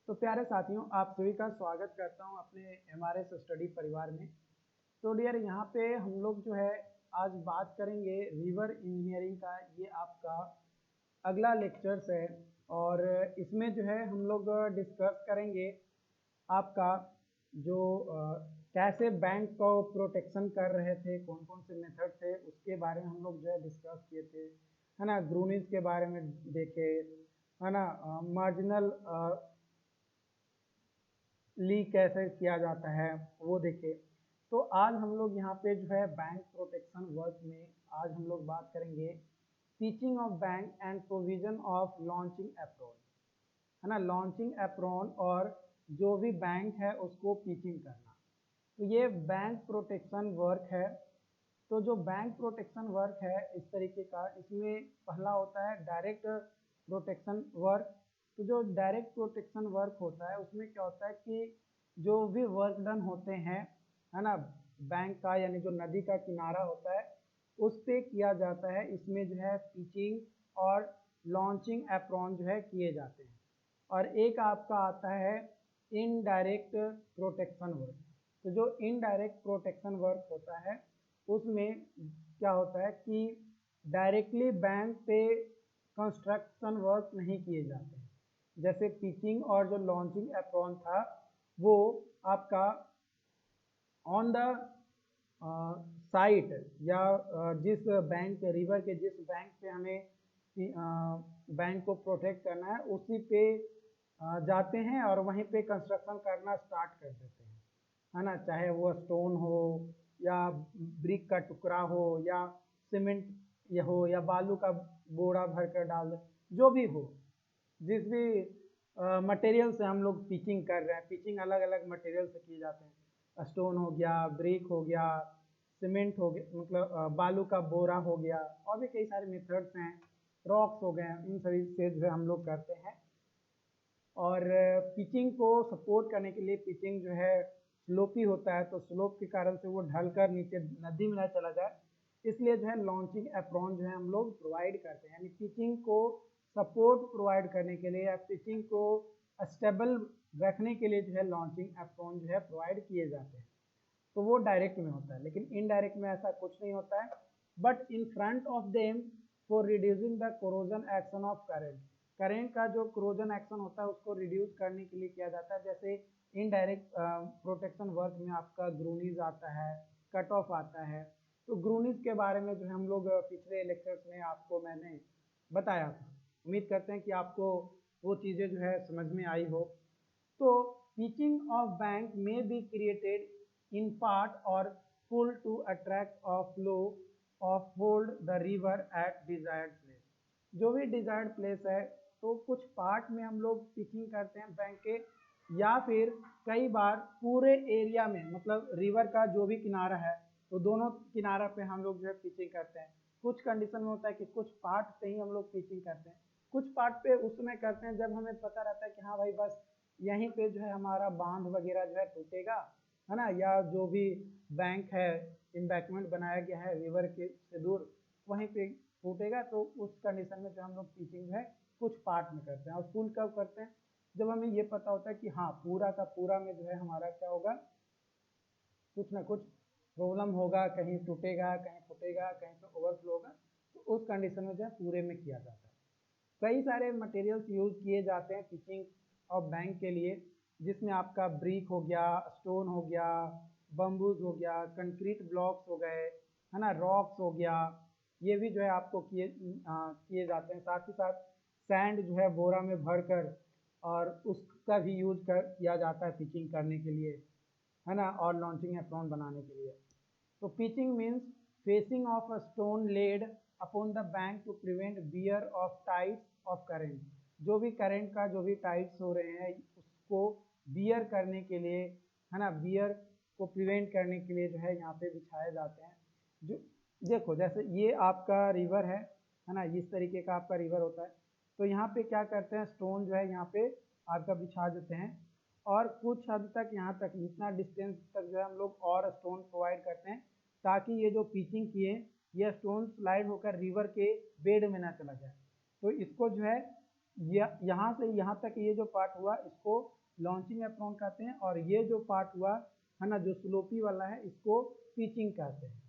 तो प्यारे साथियों, आप सभी का स्वागत करता हूं अपने एमआरएस स्टडी परिवार में। तो डियर, यहाँ पे हम लोग जो है आज बात करेंगे रिवर इंजीनियरिंग का। ये आपका अगला लेक्चर्स है और इसमें जो है हम लोग डिस्कस करेंगे आपका जो कैसे बैंक को प्रोटेक्शन कर रहे थे, कौन कौन से मेथड थे, उसके बारे में हम लोग जो है डिस्कस किए थे, है ना। ग्रूनिज के बारे में देखे, है ना। मार्जिनल ली कैसे किया जाता है वो देखे। तो आज हम लोग यहाँ पे जो है बैंक प्रोटेक्शन वर्क में आज हम लोग बात करेंगे teaching of bank and provision of launching apron, है ना। लॉन्चिंग एप्रोन और जो भी बैंक है उसको पिचिंग करना, तो ये बैंक प्रोटेक्शन वर्क है। तो जो बैंक प्रोटेक्शन वर्क है इस तरीके का, इसमें पहला होता है डायरेक्ट प्रोटेक्शन वर्क। तो जो डायरेक्ट प्रोटेक्शन वर्क होता है उसमें क्या होता है कि जो भी वर्क डन होते हैं, है ना, बैंक का यानी जो नदी का किनारा होता है उस पे किया जाता है। इसमें जो है पिचिंग और लॉन्चिंग एप्रॉन जो है किए जाते हैं। और एक आपका आता है इनडायरेक्ट प्रोटेक्शन वर्क। तो जो इनडायरेक्ट प्रोटेक्शन वर्क होता है उसमें क्या होता है कि डायरेक्टली बैंक पे कंस्ट्रक्शन वर्क नहीं किए जाते हैं। जैसे पिचिंग और जो लॉन्चिंग एप्रॉन था वो आपका ऑन द साइट या जिस बैंक रिवर के जिस बैंक पे हमें बैंक को प्रोटेक्ट करना है उसी पे जाते हैं और वहीं पे कंस्ट्रक्शन करना स्टार्ट कर देते हैं, है ना। चाहे वो स्टोन हो या ब्रिक का टुकड़ा हो या सीमेंट या हो या बालू का बोरा भर कर डाल दे, जो भी हो, जिस भी मटेरियल से हम लोग पिचिंग कर रहे हैं। पिचिंग अलग अलग मटेरियल से किए जाते हैं, स्टोन हो गया, ब्रिक हो गया, सीमेंट हो गया, मतलब बालू का बोरा हो गया, और भी कई सारे मेथड्स हैं, रॉक्स हो गए, इन सभी से जो है हम लोग करते हैं। और पिचिंग को सपोर्ट करने के लिए पिचिंग जो है स्लोपी होता है, तो स्लोप के कारण से वो ढल कर नीचे नदी में ना चला जाए, इसलिए जो है लॉन्चिंग एप्रॉन जो है हम लोग प्रोवाइड करते हैं। यानी पिचिंग को सपोर्ट प्रोवाइड करने के लिए या पिचिंग को स्टेबल रखने के लिए जो है लॉन्चिंग एप्रॉन जो है प्रोवाइड किए जाते हैं। तो वो डायरेक्ट में होता है, लेकिन इनडायरेक्ट में ऐसा कुछ नहीं होता है। But in front of them for reducing the corrosion action of current, current का जो कोरोजन एक्शन होता है उसको रिड्यूस करने के लिए किया जाता है। जैसे इनडायरेक्ट प्रोटेक्शन वर्क में आपका ग्रूनीज आता है, कट ऑफ आता है। तो ग्रूनीज के बारे में जो हम लोग पिछले लेक्चर्स में आपको मैंने बताया था। उम्मीद करते हैं कि आपको वो चीज़ें जो है समझ में आई हो। तो पिचिंग ऑफ बैंक में be created in part or full to attract a flow of hold the river at desired place। जो भी डिजायर्ड प्लेस है तो कुछ पार्ट में हम लोग पिचिंग करते हैं बैंक के, या फिर कई बार पूरे एरिया में, मतलब रिवर का जो भी किनारा है तो दोनों किनारा पे हम लोग जो है पिचिंग करते हैं। कुछ कंडीशन में होता है कि कुछ पार्ट पे ही हम लोग पिचिंग करते हैं, कुछ पार्ट पे उस समय करते हैं जब हमें पता रहता है कि हाँ भाई बस यहीं पे जो है हमारा बांध वगैरह जो है टूटेगा, है ना, या जो भी बैंक है इम्बैकमेंट बनाया गया है रिवर के से दूर वहीं पे टूटेगा। तो उस कंडीशन में जो हम लोग पिचिंग है कुछ पार्ट में करते हैं। और फुल कब करते हैं? जब हमें ये पता होता है कि हाँ पूरा का पूरा में जो है हमारा क्या होगा, कुछ ना कुछ प्रॉब्लम होगा, कहीं टूटेगा, कहीं फूटेगा, कहीं पे ओवरफ्लो होगा। तो उस कंडीशन में जो है पूरे में किया जाता है। कई सारे मटेरियल्स यूज किए जाते हैं पिचिंग ऑफ बैंक के लिए, जिसमें आपका ब्रिक हो गया, स्टोन हो गया, बम्बूज हो गया, कंक्रीट ब्लॉक्स हो गए, है ना, रॉक्स हो गया, ये भी जो है आपको किए जाते हैं। साथ ही साथ सैंड जो है बोरा में भरकर और उसका भी यूज किया जाता है पिचिंग करने के लिए, है ना, और लॉन्चिंग एप्रॉन बनाने के लिए। तो pitching means facing of a stone laid upon the bank to prevent bear of tides of current. जो भी करेंट का जो भी टाइड्स हो रहे हैं उसको बियर करने के लिए, है ना, बियर को प्रिवेंट करने के लिए जो है यहाँ पे बिछाए जाते हैं। जो देखो जैसे ये आपका रिवर है ना, इस तरीके का आपका रिवर होता है। तो यहाँ पे क्या करते हैं, स्टोन जो है यहाँ पे आपका बिछा देते हैं और कुछ हद तक यहाँ तक इतना डिस्टेंस तक जो है हम लोग और स्टोन प्रोवाइड करते हैं, ताकि ये जो पिचिंग किए ये स्टोन स्लाइड होकर रिवर के बेड में ना चला जाए। तो इसको जो है यहाँ से यहाँ तक ये जो पार्ट हुआ इसको लॉन्चिंग एप्रोन कहते हैं, और ये जो पार्ट हुआ है ना जो स्लोपी वाला है इसको पिचिंग कहते हैं,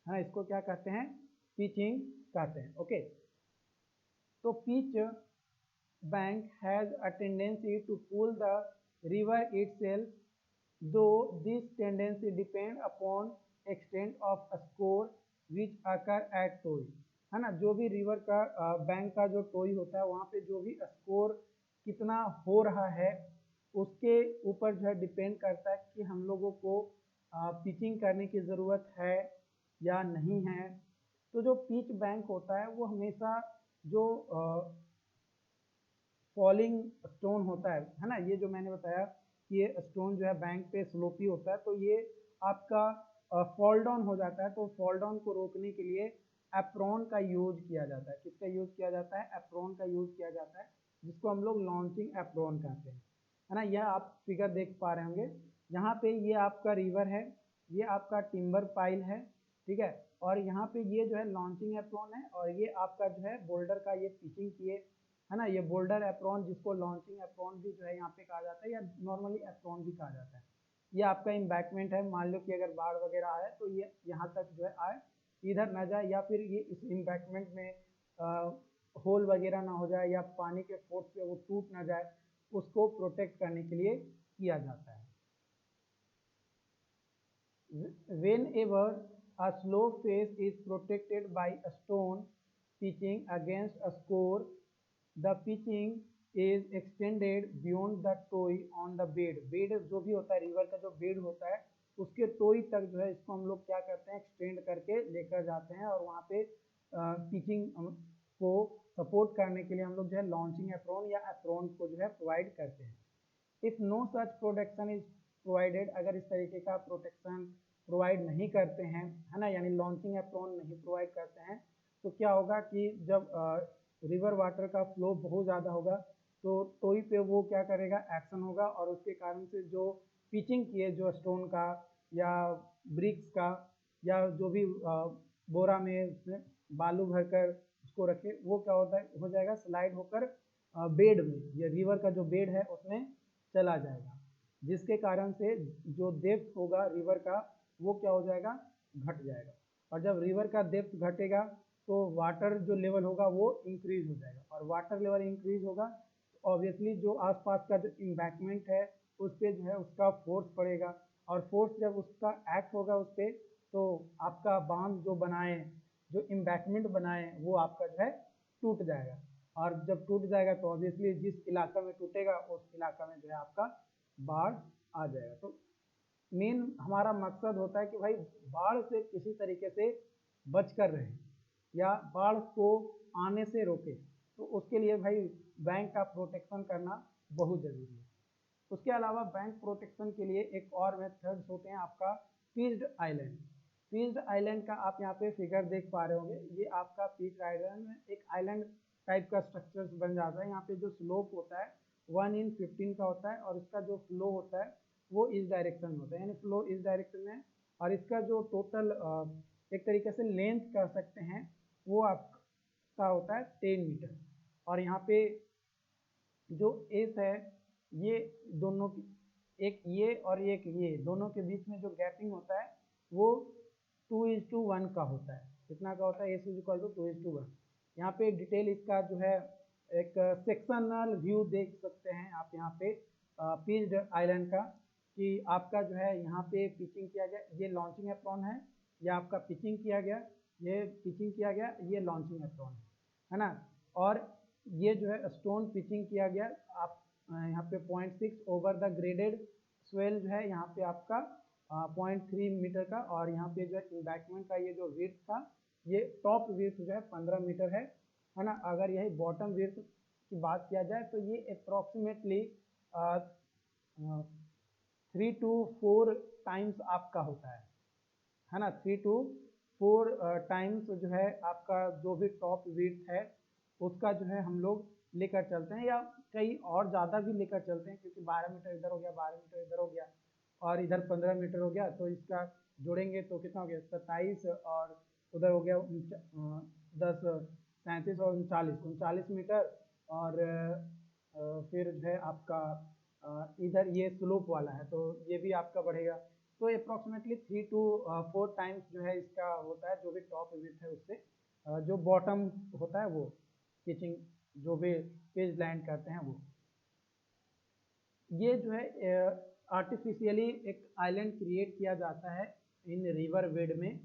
है ना, इसको क्या कहते हैं, पिचिंग कहते हैं। ओके, तो pitch bank has a tendency to pull the river itself, though this tendency depend upon extent of a score which occur at टोई, है ना, जो भी रिवर का बैंक का जो टोई होता है वहाँ पे जो भी स्कोर कितना हो रहा है उसके ऊपर जो है डिपेंड करता है कि हम लोगों को पिचिंग करने की ज़रूरत है या नहीं है। तो जो पिच बैंक होता है वो हमेशा जो फॉलिंग स्टोन होता है ना, ये जो मैंने बताया कि ये स्टोन जो है बैंक पे स्लोपी होता है, तो ये आपका फॉल डाउन हो जाता है। तो फॉल डाउन को रोकने के लिए एप्रोन का यूज किया जाता है। किसका यूज किया जाता है, एप्रोन का यूज किया जाता है, जिसको हम लोग लॉन्चिंग एप्रोन कहते हैं, है ना। यह आप फिगर देख पा रहे होंगे, यहाँ पे ये आपका रिवर है, ये आपका टिम्बर पाइल है, ठीक है, और यहाँ पे ये जो है लॉन्चिंग एप्रोन है, और ये आपका जो है बोल्डर का ये पिचिंग किए, है ना, ये बोल्डर एप्रोन जिसको लॉन्चिंग एप्रोन भी जो है यहाँ पे कहा जाता है, या नॉर्मली एप्रोन भी कहा जाता है। ये आपका इम्बैकमेंट है, मान लो कि अगर बाढ़ वगैरह आए तो ये यहाँ तक जो है आए, इधर ना जाए, या फिर ये इस इम्बैकमेंट में होल वगैरह ना हो जाए, या पानी के फोर्स पे वो टूट ना जाए, उसको प्रोटेक्ट करने के लिए किया जाता है। Whenever a slope face is protected by a stone pitching against a score, the pitching is extended beyond the toy on the bed. Bed जो भी होता है, रिवर का जो बेड होता है उसके टोई तक जो है इसको हम लोग क्या करते हैं, एक्सटेंड करके लेकर जाते हैं, और वहाँ पे पिचिंग को सपोर्ट करने के लिए हम लोग जो है लॉन्चिंग एप्रोन या एप्रोन को जो है प्रोवाइड करते हैं। If no such protection is provided, अगर इस तरीके का प्रोटेक्शन प्रोवाइड नहीं करते हैं, है ना, यानी लॉन्चिंग एप्रोन नहीं प्रोवाइड करते हैं, तो क्या होगा कि जब रिवर वाटर का फ्लो बहुत ज़्यादा होगा तो टोई पे वो क्या करेगा, एक्शन होगा, और उसके कारण से जो पिचिंग किए जो स्टोन का या ब्रिक्स का या जो भी बोरा में उसमें बालू भरकर उसको रखे, वो क्या होता है, हो जाएगा स्लाइड होकर बेड में, ये रिवर का जो बेड है उसमें चला जाएगा, जिसके कारण से जो डेप्थ होगा रिवर का वो क्या हो जाएगा, घट जाएगा। और जब रिवर का डेप्थ घटेगा तो वाटर जो लेवल होगा वो इंक्रीज हो जाएगा, और वाटर लेवल इंक्रीज होगा तो ऑब्वियसली जो आसपास का जो इम्बैकमेंट है उस पर जो है उसका फोर्स पड़ेगा, और फोर्स जब उसका एक्ट होगा उस पर, तो आपका बांध जो बनाए, जो इम्बैकमेंट बनाए, वो आपका जो है टूट जाएगा, और जब टूट जाएगा तो ऑब्वियसली जिस इलाका में टूटेगा उस इलाका में जो है आपका बाढ़ आ जाएगा। तो मेन हमारा मकसद होता है कि भाई बाढ़ से किसी तरीके से बच कर रहें या बाढ़ को आने से रोके, तो उसके लिए भाई बैंक का प्रोटेक्शन करना बहुत ज़रूरी है। उसके अलावा बैंक प्रोटेक्शन के लिए एक और मेथड्स होते हैं आपका पिच्ड आइलैंड। पिच्ड आइलैंड का आप यहाँ पे फिगर देख पा रहे होंगे, ये आपका पिच्ड आइलैंड में एक आइलैंड टाइप का स्ट्रक्चर बन जाता है। यहाँ पे जो स्लोप होता है 1/15 का होता है, और इसका जो फ्लो होता है वो इस डायरेक्शन में होता है, यानी फ्लो इस डायरेक्शन में, और इसका जो टोटल एक तरीके से लेंथ कह सकते हैं वो आपका होता है 10 मीटर। और यहाँ पे जो एस है ये दोनों की, एक ये और एक ये दोनों के बीच में जो गैपिंग होता है वो 2:1 का होता है। कितना का होता है, एस इज इक्वल टू 2:1। यहाँ पे डिटेल इसका जो है एक सेक्शनल व्यू देख सकते हैं आप यहाँ पे पिच्ड आइलैंड का, कि आपका जो है यहाँ पे पिचिंग किया गया, ये लॉन्चिंग एप्रोन है, ये आपका पिचिंग किया गया, ये पिचिंग किया गया, ये लॉन्चिंग एप्रोन है ना, और ये जो है स्टोन पिचिंग किया गया। आप यहाँ पे 0.6 ओवर द ग्रेडेड स्वेल जो है यहाँ पे आपका 0.3 मीटर का, और यहाँ पे जो है इम्बैकमेंट का ये जो विड्थ था, ये टॉप विड्थ जो है 15 मीटर है ना। अगर यही बॉटम विड्थ की बात किया जाए तो ये अप्रॉक्सीमेटली 3 to 4 टाइम्स आपका होता है ना, 3 to 4 टाइम्स जो है आपका जो भी टॉप विड्थ है उसका जो है हम लोग लेकर चलते हैं, या कई और ज़्यादा भी लेकर चलते हैं, क्योंकि 12 मीटर इधर हो गया, 12 मीटर इधर हो गया, और इधर 15 मीटर हो गया, तो इसका जोड़ेंगे तो कितना हो गया, 27, और उधर हो गया 10, 37 और 39 मीटर, और फिर जो है आपका इधर ये स्लोप वाला है तो ये भी आपका बढ़ेगा। तो अप्रोक्सीमेटली 3 to 4 टाइम्स जो है इसका होता है, जो भी टॉप विड्थ है उससे जो बॉटम होता है वो पिचिंग जो भी पेज लैंड करते हैं वो। ये जो है आर्टिफिशियली एक आइलैंड क्रिएट किया जाता है इन रिवर बेड में,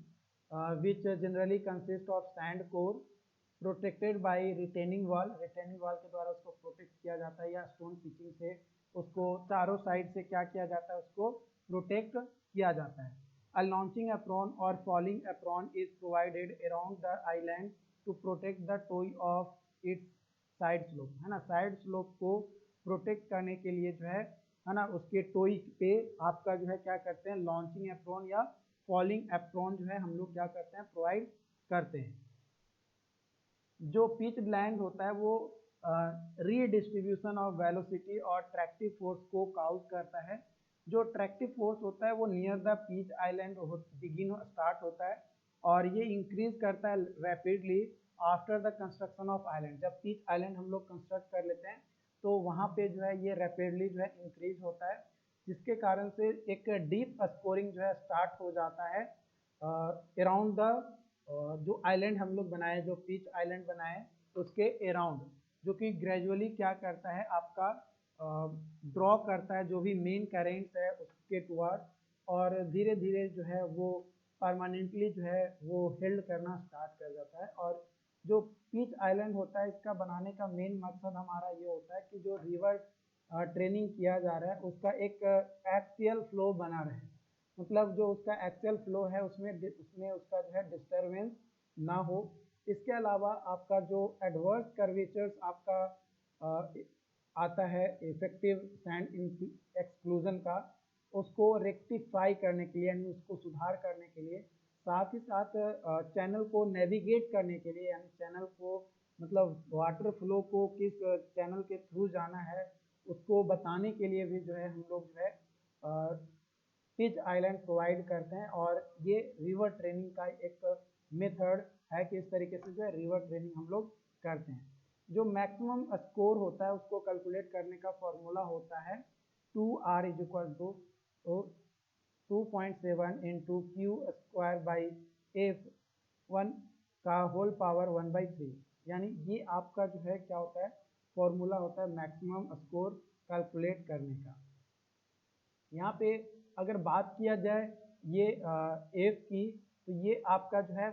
which generally consist of sand core protected by retaining wall के द्वारा उसको प्रोटेक्ट किया जाता है, या स्टोन पिचिंग से उसको चारों साइड से क्या किया जाता है, उसको प्रोटेक्ट किया जाता है। A launching apron or falling apron is provided around the island to protect the toe of its side slope, है ना। साइड स्लोप को प्रोटेक्ट करने के लिए जो है ना, उसके टोई पे आपका जो है क्या करते हैं, लॉन्चिंग एप्रोन या फॉलिंग एप्रोन जो है हम लोग क्या करते हैं, प्रोवाइड करते हैं। जो पिच लैंड होता है वो रीडिस्ट्रीब्यूशन ऑफ वेलोसिटी और ट्रैक्टिव फोर्स को काउज करता है। जो ट्रैक्टिव फोर्स होता है वो near the pitch island start होता है और ये इंक्रीज करता है rapidly after the construction of island. जब पिच आइलैंड हम लोग कंस्ट्रक्ट कर लेते हैं तो वहाँ पे जो है ये रैपिडली जो है इंक्रीज होता है, जिसके कारण से एक डीप स्कोरिंग जो है स्टार्ट हो जाता है अराउंड द जो आइलैंड हम लोग बनाए, जो पिच आइलैंड बनाए उसके अराउंड, जो कि ग्रेजुअली क्या करता है आपका ड्रॉ करता है जो भी मेन करेंट्स है उसके टुवर्ड, और धीरे धीरे जो है वो परमानेंटली जो है वो हेल्ड करना स्टार्ट कर जाता है। और जो पिच आइलैंड होता है इसका बनाने का मेन मकसद हमारा ये होता है कि जो रिवर ट्रेनिंग किया जा रहा है उसका एक एक्सियल फ्लो बना रहे, मतलब जो उसका एक्सियल फ्लो है उसमें उसका जो है डिस्टरबेंस ना हो। इसके अलावा आपका जो एडवर्स कर्वेचर्स आपका आता है इफेक्टिव सैंड एक्सक्लूजन का, उसको रेक्टिफाई करने के लिए यानी उसको सुधार करने के लिए, साथ ही साथ चैनल को नेविगेट करने के लिए, यानी चैनल को मतलब वाटर फ्लो को किस चैनल के थ्रू जाना है उसको बताने के लिए भी जो है हम लोग जो है पिच आइलैंड प्रोवाइड करते हैं। और ये रिवर ट्रेनिंग का एक मेथड है कि इस तरीके से जो है रिवर ट्रेनिंग हम लोग करते हैं। जो मैक्सिमम स्कोर होता है उसको कैलकुलेट करने का फॉर्मूला होता है 2R is equal to 2.7 into Q square by F1 का होल पावर 1/3, यानी ये आपका जो है क्या होता है, फॉर्मूला होता है मैक्सिमम स्कोर कैलकुलेट करने का। यहाँ पे अगर बात किया जाए ये एफ की, तो ये आपका जो है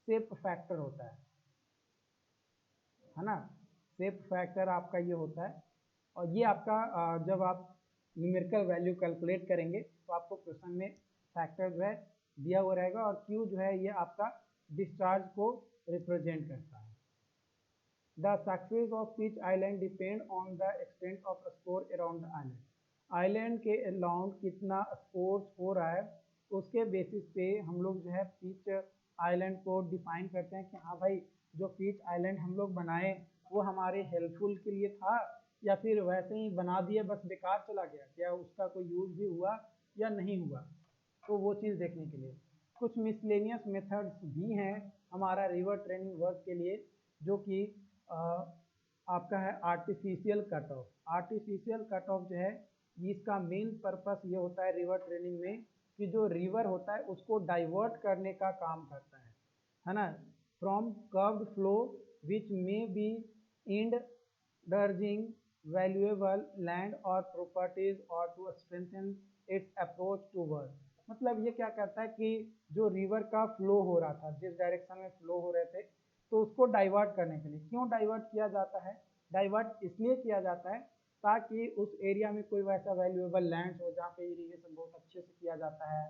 शेप फैक्टर होता है ना, शेप फैक्टर आपका ये होता है। और ये आपका जब आप न्यूमेरिकल वैल्यू कैलकुलेट करेंगे तो आपको क्वेश्चन में फैक्टर जो है दिया हुआ रहेगा, और क्यू जो है ये आपका डिस्चार्ज को रिप्रेजेंट करता है। The success of pitch island depend on the extent off score around the island. Island के अराउंड कितना स्कोर हो रहा है उसके बेसिस पे हम लोग जो है पिच आइलैंड को डिफाइन करते हैं कि हाँ भाई जो पिच आइलैंड हम लोग बनाए वो हमारे हेल्पफुल के लिए था या फिर वैसे ही बना दिए बस बेकार चला गया, क्या उसका कोई यूज भी हुआ या नहीं हुआ। तो वो चीज़ देखने के लिए कुछ मिसलेनियस मेथड्स भी हैं हमारा रिवर ट्रेनिंग वर्क के लिए, जो कि आपका है artificial cut of. Artificial cut of जो है इसका मेन पर्पस ये होता है रिवर ट्रेनिंग में कि जो रिवर होता है उसको डाइवर्ट करने का काम करता है ना, from curved flow which may be endangering valuable land और प्रॉपर्टीज और to strengthen its approach to work. मतलब ये क्या करता है कि जो रिवर का फ्लो हो रहा था, जिस डायरेक्शन में फ्लो हो रहे थे, तो उसको डाइवर्ट करने के लिए, क्यों डाइवर्ट किया जाता है, डाइवर्ट इसलिए किया जाता है ताकि उस एरिया में कोई वैसा वैल्यूएबल लैंड हो जहाँ पे इरिगेशन बहुत अच्छे से किया जाता है,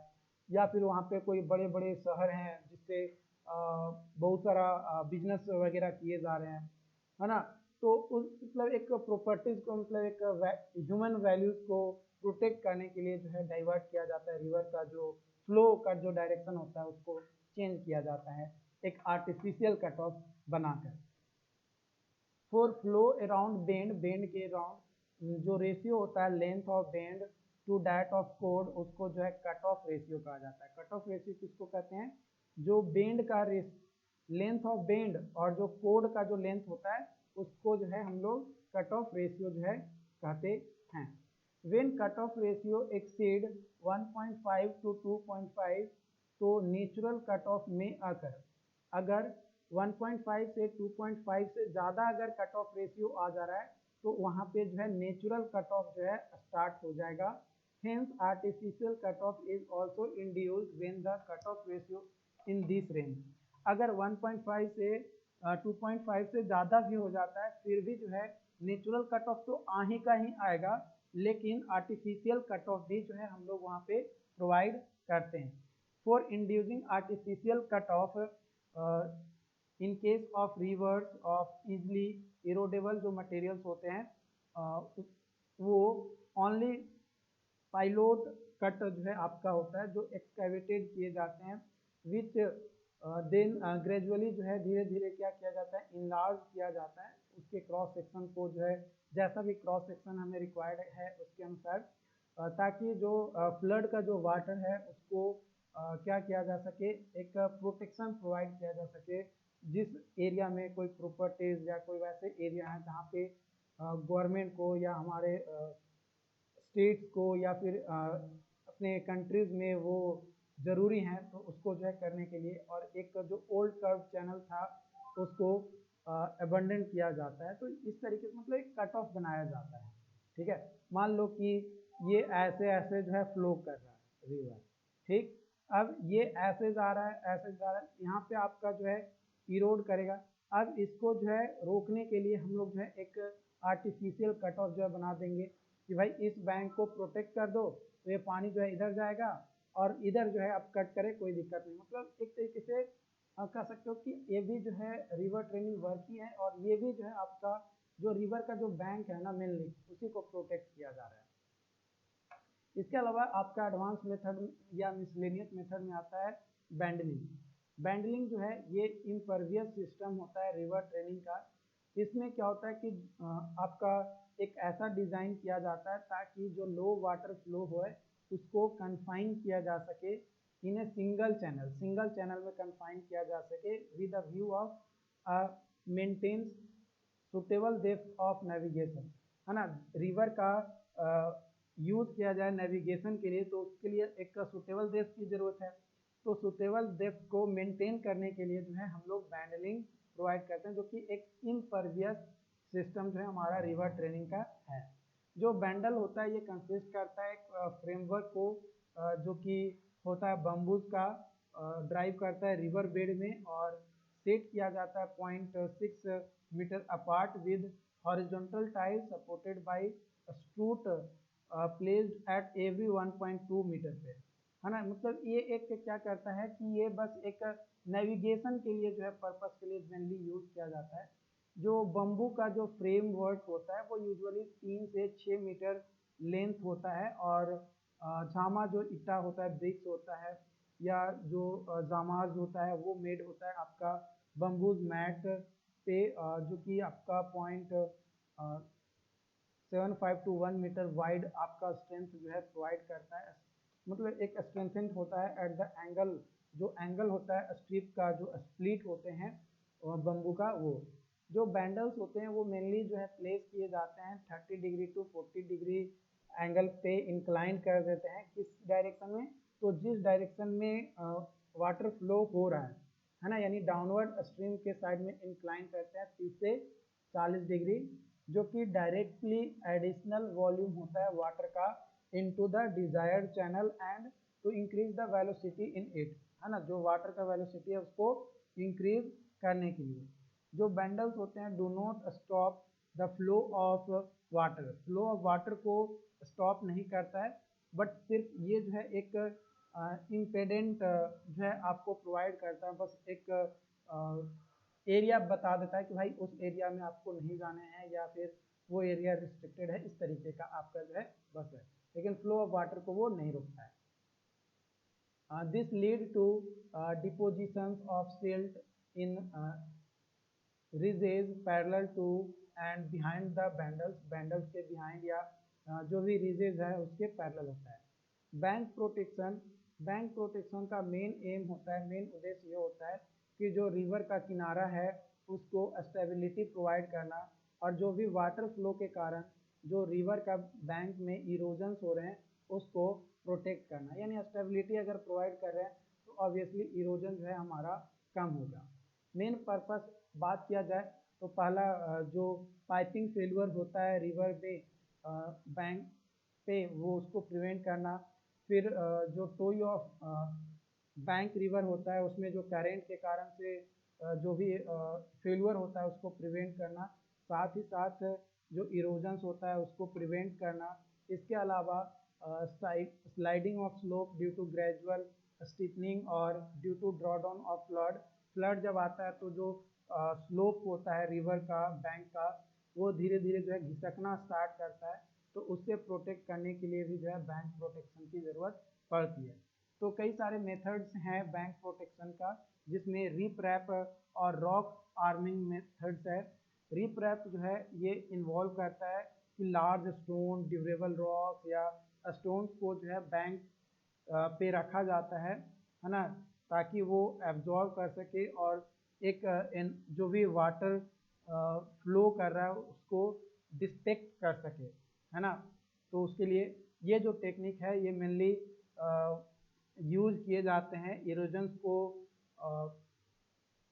या फिर वहाँ पे कोई बड़े बड़े शहर हैं जिससे बहुत सारा बिजनेस वगैरह किए जा रहे हैं, है ना। तो उस मतलब एक प्रॉपर्टीज को, मतलब एक ह्यूमन वैल्यूज को प्रोटेक्ट करने के लिए जो है डाइवर्ट किया जाता है, रिवर का जो फ्लो का जो डायरेक्शन होता है उसको चेंज किया जाता है एक आर्टिफिशियल कट ऑफ बनाकर। For flow around bend, bend के अराउंड जो रेशियो होता है length of bend to that of code, उसको जो है कट ऑफ रेशियो कहा जाता है। कट ऑफ रेशियो किसको कहते हैं, जो बेंड का लेंथ ऑफ बेंड और जो कोड का जो लेंथ होता है उसको जो है हम लोग कट ऑफ रेशियो जो है कहते हैं। When cut off ratio exceed 1.5 to 2.5 तो नेचुरल कट ऑफ में अकर। अगर 1.5 से 2.5 से ज़्यादा अगर कट ऑफ रेशियो आ जा रहा है तो वहाँ पे जो है नेचुरल कट ऑफ जो है स्टार्ट हो जाएगा। Hence artificial cutoff is also induced when the cutoff ratio in this range। अगर 1.5 से 2.5 से ज़्यादा भी हो जाता है फिर भी जो है नेचुरल कट ऑफ तो आ ही का ही आएगा, लेकिन आर्टिफिशियल कट ऑफ भी जो है हम लोग वहाँ पे प्रोवाइड करते हैं। For inducing artificial cut off in case of rivers of easily erodible जो मटेरियल्स होते हैं वो ओनली पाइलोट कट जो है आपका होता है जो एक्सकैवेटेड किए जाते हैं, विच देन ग्रेजुअली जो है धीरे धीरे क्या किया जाता है, इनलार्ज किया जाता है उसके क्रॉस सेक्शन को जो है जैसा भी क्रॉस सेक्शन हमें रिक्वायर्ड है उसके अनुसार, ताकि जो फ्लड का जो वाटर है उसको क्या किया जा सके, एक प्रोटेक्शन प्रोवाइड किया जा सके। जिस एरिया में कोई प्रॉपर्टीज या कोई वैसे एरिया है जहाँ पे गवर्नमेंट को या हमारे स्टेट्स को या फिर अपने कंट्रीज में वो ज़रूरी हैं तो उसको जो है करने के लिए, और एक जो ओल्ड कर्व चैनल था उसको अबंडन किया जाता है। तो इस तरीके से मतलब एक कट ऑफ बनाया जाता है। ठीक है, मान लो कि ये ऐसे ऐसे जो है फ्लो कर रहा है रिवर, ठीक, अब ये ऐसे जा रहा है ऐसे जा रहा है, यहाँ पे आपका जो है इरोड करेगा। अब इसको जो है रोकने के लिए हम लोग जो है एक आर्टिफिशियल कट ऑफ जो है बना देंगे कि भाई इस बैंक को प्रोटेक्ट कर दो तो ये पानी जो है इधर जाएगा और इधर जो है आप कट करें कोई दिक्कत नहीं। मतलब एक तरीके से कह सकते हो कि ये भी जो है रिवर ट्रेनिंग वर्क ही है, और ये भी जो है आपका जो रिवर का जो बैंक है ना मेनली उसी को प्रोटेक्ट किया जा रहा है। इसके अलावा आपका एडवांस मेथड या मिसलेनियस मेथड में आता है बैंडलिंग। बैंडलिंग जो है ये इम्परवियस सिस्टम होता है रिवर ट्रेनिंग का। इसमें क्या होता है कि आपका एक ऐसा डिज़ाइन किया जाता है ताकि जो लो वाटर फ्लो हो उसको कन्फाइन किया जा सके इन ए सिंगल चैनल में कन्फाइन किया जा सके with a view of maintain suitable depth of navigation, है ना। रिवर का यूज़ किया जाए नेविगेशन के लिए तो उसके लिए एक सुटेबल डेप्थ की ज़रूरत है। तो सुटेबल डेप्थ को मेंटेन करने के लिए जो है हम लोग बैंडलिंग प्रोवाइड करते हैं, जो कि एक इम्परवियस सिस्टम जो है हमारा रिवर ट्रेनिंग का है। जो बैंडल होता है ये कंसिस्ट करता है एक फ्रेमवर्क को जो कि होता है बम्बूज का, ड्राइव करता है रिवर बेड में और सेट किया जाता है 0.6 metre apart with horizontal tile supported by strut placed at every 1.2 metre पे, है ना। मतलब ये एक क्या करता है कि ये बस एक नेविगेशन के लिए जो है पर्पस के लिए मेनली यूज़ किया जाता है। जो बम्बू का जो फ्रेम वर्क होता है वो यूजुअली 3 से 6 मीटर लेंथ होता है, और झामा जो ईटा होता है ब्रिक्स होता है या जो जामाज होता है वो मेड होता है आपका बम्बूज मैट पे, जो कि आपका 0.75 to 1 मीटर वाइड आपका स्ट्रेंथ जो है प्रोवाइड करता है। मतलब एक स्ट्रेंथेंड होता है एट द एंगल, जो एंगल होता है स्ट्रिप का जो स्प्लिट होते हैं बम्बू का, वो जो बैंडल्स होते हैं वो मेनली जो है प्लेस किए जाते हैं 30 डिग्री टू 40 डिग्री एंगल पे इंक्लाइन कर देते हैं किस डायरेक्शन में, तो जिस डायरेक्शन में वाटर फ्लो हो रहा है ना, यानी डाउनवर्ड स्ट्रीम के साइड में इंक्लाइन करते हैं 30 से 40 डिग्री, जो कि डायरेक्टली एडिशनल वॉल्यूम होता है वाटर का into the desired channel and to increase the velocity in it, है ना। जो वाटर का वेलोसिटी है उसको इंक्रीज करने के लिए जो बैंडल्स होते हैं do not stop the flow of water, flow of water को स्टॉप नहीं करता है, बट सिर्फ ये जो है एक इम्पेडेंट जो है आपको प्रोवाइड करता है, बस एक एरिया बता देता है कि भाई उस एरिया में आपको नहीं जाने हैं या फिर वो एरिया रिस्ट्रिक्टेड है, इस तरीके का आपका जो है बस है, लेकिन फ्लो ऑफ वाटर को वो नहीं रोकता है। This lead to depositions of silt in ridges parallel to and behind the bandals, bandals के बिहाइंड या जो भी रिजेज है उसके पैरेलल होता है। बैंक प्रोटेक्शन, बैंक प्रोटेक्शन का मेन एम होता है, मेन उद्देश्य ये होता है कि जो रिवर का किनारा है उसको स्टेबिलिटी प्रोवाइड करना, और जो भी वाटर फ्लो के कारण जो रिवर का बैंक में इरोजन्स हो रहे हैं उसको प्रोटेक्ट करना, यानी स्टेबिलिटी अगर प्रोवाइड कर रहे हैं तो ऑब्वियसली इरोजन जो है हमारा कम होगा। मेन पर्पस बात किया जाए तो पहला जो पाइपिंग फेलियर होता है रिवर में बैंक पे वो उसको प्रिवेंट करना, फिर जो टोई ऑफ बैंक रिवर होता है उसमें जो करेंट के कारण से जो भी फेलियर होता है उसको प्रिवेंट करना, साथ ही साथ जो इरोजन्स होता है उसको प्रिवेंट करना। इसके अलावा sliding of slope due to gradual steepening और due to draw down of flood जब आता है तो जो स्लोप होता है रिवर का बैंक का वो धीरे धीरे जो है घिसकना स्टार्ट करता है, तो उससे प्रोटेक्ट करने के लिए भी जो है बैंक प्रोटेक्शन की ज़रूरत पड़ती है। तो कई सारे मेथड्स हैं बैंक प्रोटेक्शन का, जिसमें रिप रैप और रॉक आर्मिंग मेथड्स है। रिप रैप जो है ये इन्वॉल्व करता है कि लार्ज स्टोन, ड्यूरेबल रॉक या स्टोन्स को जो है बैंक पे रखा जाता है ना, ताकि वो एब्जॉर्ब कर सके और एक जो भी वाटर फ्लो कर रहा है उसको डिस्पेक्ट कर सके, है ना। तो उसके लिए ये जो टेक्निक है ये मेनली यूज किए जाते हैं इरोजन्स को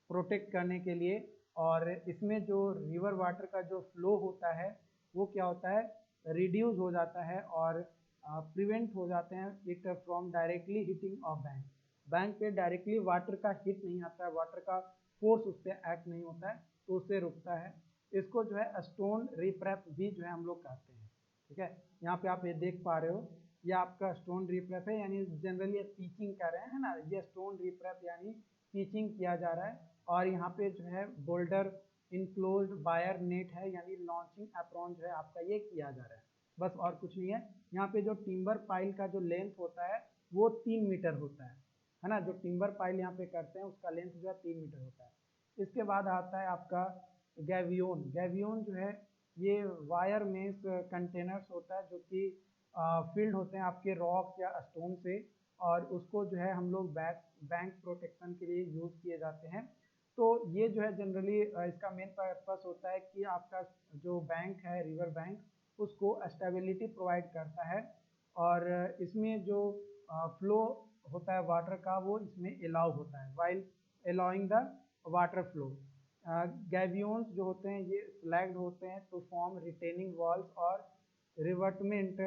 प्रोटेक्ट करने के लिए। और इसमें जो रिवर वाटर का जो फ्लो होता है वो क्या होता है, रिड्यूस हो जाता है और प्रिवेंट हो जाते हैं it from directly hitting of bank. Bank पे डायरेक्टली वाटर का हिट नहीं आता है, वाटर का फोर्स उस पर एक्ट नहीं होता है, तो उससे रुकता है। इसको जो है स्टोन रिप्रैप भी जो है हम लोग कहते हैं, ठीक है। यहाँ पे आप ये देख पा रहे हो ये आपका स्टोन रिप्रैप है, यानी जनरली पीचिंग कर रहे हैं ना, ये स्टोन रिप्रैप यानी पीचिंग किया जा रहा है। और यहाँ पे जो है बोल्डर इनक्लोज्ड वायर नेट है, यानी लॉन्चिंग अप्रॉन जो है आपका ये किया जा रहा है, बस और कुछ नहीं है। यहाँ पे जो टिम्बर पाइल का जो लेंथ होता है वो 3 मीटर होता है ना, जो टिम्बर पाइल यहाँ पे करते हैं उसका लेंथ जो है 3 मीटर होता है। इसके बाद आता है आपका गैवियोन। गैवियोन जो है ये वायर मेस कंटेनर्स होता है जो कि फील्ड होते हैं आपके रॉक्स या स्टोन से, और उसको जो है हम लोग बैंक प्रोटेक्शन के लिए यूज़ किए जाते हैं। तो ये जो है जनरली इसका मेन पर्पस होता है कि आपका जो बैंक है रिवर बैंक उसको स्टेबिलिटी प्रोवाइड करता है, और इसमें जो फ्लो होता है वाटर का वो इसमें अलाउ होता है while allowing the water flow. Gabions जो होते हैं ये फ्लैग्ड होते हैं टू फॉर्म रिटेनिंग वॉल्स और रिवर्टमेंट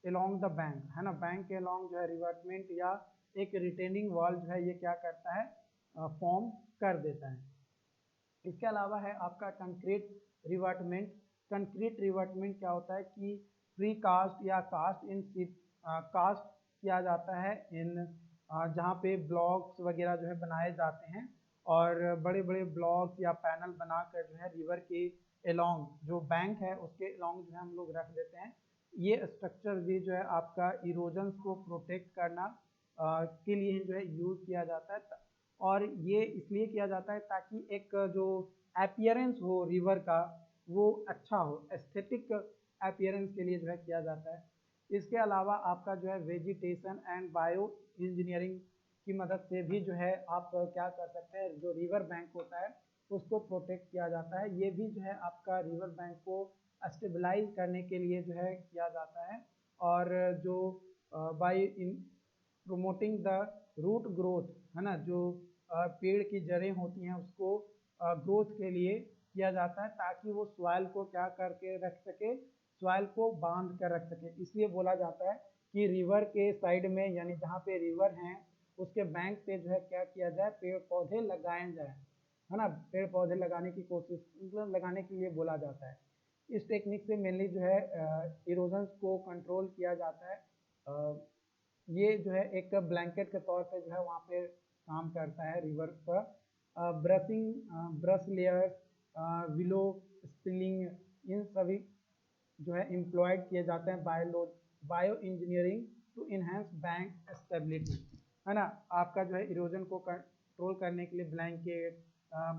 अलोंग द बैंक, है ना। बैंक के अलोंग जो है रिवर्टमेंट या एक रिटेनिंग वॉल जो है ये क्या करता है, फॉर्म कर देता है। इसके अलावा है आपका कंक्रीट रिवर्टमेंट। कंक्रीट रिवर्टमेंट क्या होता है कि प्री कास्ट या कास्ट इन कास्ट किया जाता है इन जहाँ पे ब्लॉक्स वगैरह जो है बनाए जाते हैं, और बड़े बड़े ब्लॉक्स या पैनल बनाकर जो है रिवर के अलोंग जो बैंक है उसके अलोंग जो है हम लोग रख देते हैं। ये स्ट्रक्चर भी जो है आपका इरोजन्स को प्रोटेक्ट करना के लिए जो है यूज़ किया जाता है, और ये इसलिए किया जाता है ताकि एक जो अपीयरेंस हो रिवर का वो अच्छा हो, एस्थेटिक अपीयरेंस के लिए जो है किया जाता है। इसके अलावा आपका जो है वेजिटेशन एंड बायो इंजीनियरिंग की मदद से भी जो है आप क्या कर सकते हैं, जो रिवर बैंक होता है उसको प्रोटेक्ट किया जाता है। ये भी जो है आपका रिवर बैंक को स्टेबलाइज करने के लिए जो है किया जाता है, और जो by in promoting the root growth, है ना, जो पेड़ की जड़ें होती हैं उसको ग्रोथ के लिए किया जाता है ताकि वो सॉइल को क्या करके रख सके, सॉइल को बांध कर रख सके। इसलिए बोला जाता है कि रिवर के साइड में यानी जहाँ पे रिवर हैं उसके बैंक पे जो है क्या किया जाए, पेड़ पौधे लगाए जाए, है ना। पेड़ पौधे लगाने की कोशिश मतलब लगाने के लिए बोला जाता है। इस टेक्निक से मेनली जो है इरोजन्स को कंट्रोल किया जाता है। ये जो है एक ब्लैंकेट के तौर पे जो है वहाँ पे काम करता है रिवर पर। Brushing, brush layers, willow spiling, इन सभी जो है एम्प्लॉयड किए जाते हैं bio engineering to enhance bank stability, है ना। आपका जो है इरोजन को कंट्रोल करने के लिए ब्लैंकेट,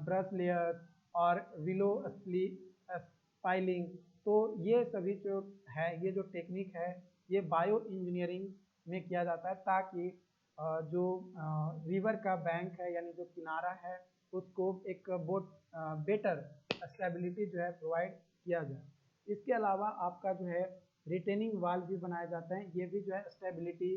ब्रश लेयर और विलो स्पाइलिंग, तो ये सभी जो है ये जो टेक्निक है ये बायो इंजीनियरिंग में किया जाता है ताकि जो रिवर का बैंक है यानी जो किनारा है उसको एक बहुत बेटर स्टेबिलिटी जो है प्रोवाइड किया जाए। इसके अलावा आपका जो है रिटेनिंग वाल भी बनाए जाते हैं, ये भी जो है स्टेबिलिटी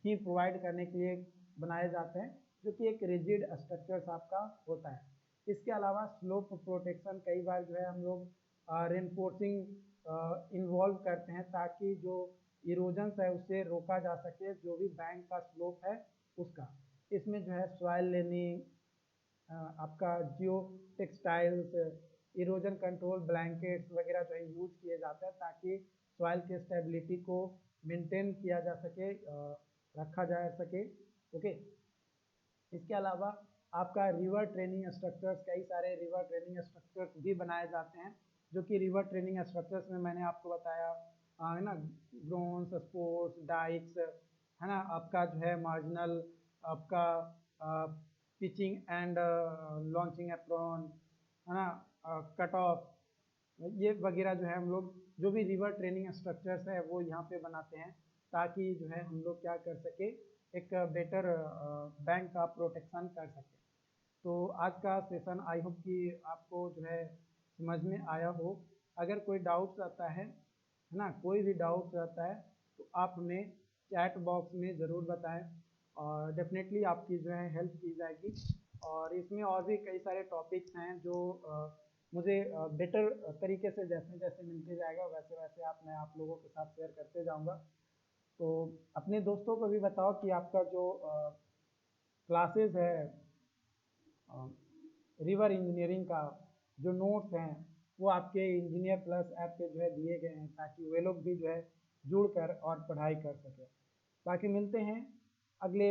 ही प्रोवाइड करने के लिए बनाए जाते हैं, जो कि एक रिजिड स्ट्रक्चर्स आपका होता है। इसके अलावा स्लोप प्रोटेक्शन कई बार जो है हम लोग रेनफोर्सिंग इन्वॉल्व करते हैं ताकि जो इरोजन्स है उससे रोका जा सके, जो भी बैंक का स्लोप है उसका। इसमें जो है सॉइल लेनिंग, आपका जियो टेक्सटाइल्स, इरोजन कंट्रोल ब्लैंकेट्स वगैरह जो है यूज किए जाते हैं ताकि सॉइल की स्टेबिलिटी को मेंटेन किया जा सके, रखा जा सके। ओके, इसके अलावा आपका रिवर ट्रेनिंग स्ट्रक्चर्स, कई सारे रिवर ट्रेनिंग स्ट्रक्चर्स भी बनाए जाते हैं, जो कि रिवर ट्रेनिंग स्ट्रक्चर्स में मैंने आपको बताया है ना, ग्रोन्स, स्पोर्ट्स, डाइक्स, है ना, आपका जो है मार्जिनल, आपका पिचिंग एंड लॉन्चिंग एप्रॉन, है ना, कट ऑफ, ये वगैरह जो है हम लोग जो भी रिवर ट्रेनिंग स्ट्रक्चर्स है वो यहाँ पे बनाते हैं ताकि जो है हम लोग क्या कर सके, एक बेटर बैंक का प्रोटेक्शन कर सके। तो आज का सेशन आई होप कि आपको जो है समझ में आया हो। अगर कोई डाउट्स आता है ना, कोई भी डाउट्स आता है तो आप हमें चैट बॉक्स में ज़रूर बताएं और डेफिनेटली आपकी जो है हेल्प की जाएगी। और इसमें और भी कई सारे टॉपिक्स हैं जो मुझे बेटर तरीके से जैसे जैसे मिलते जाएगा वैसे वैसे मैं आप लोगों के साथ शेयर करते जाऊंगा। तो अपने दोस्तों को भी बताओ कि आपका जो क्लासेस है रिवर इंजीनियरिंग का, जो नोट्स हैं वो आपके इंजीनियर प्लस ऐप पे जो है दिए गए हैं ताकि वे लोग भी जो है जुड़ कर और पढ़ाई कर सकें। बाकी मिलते हैं अगले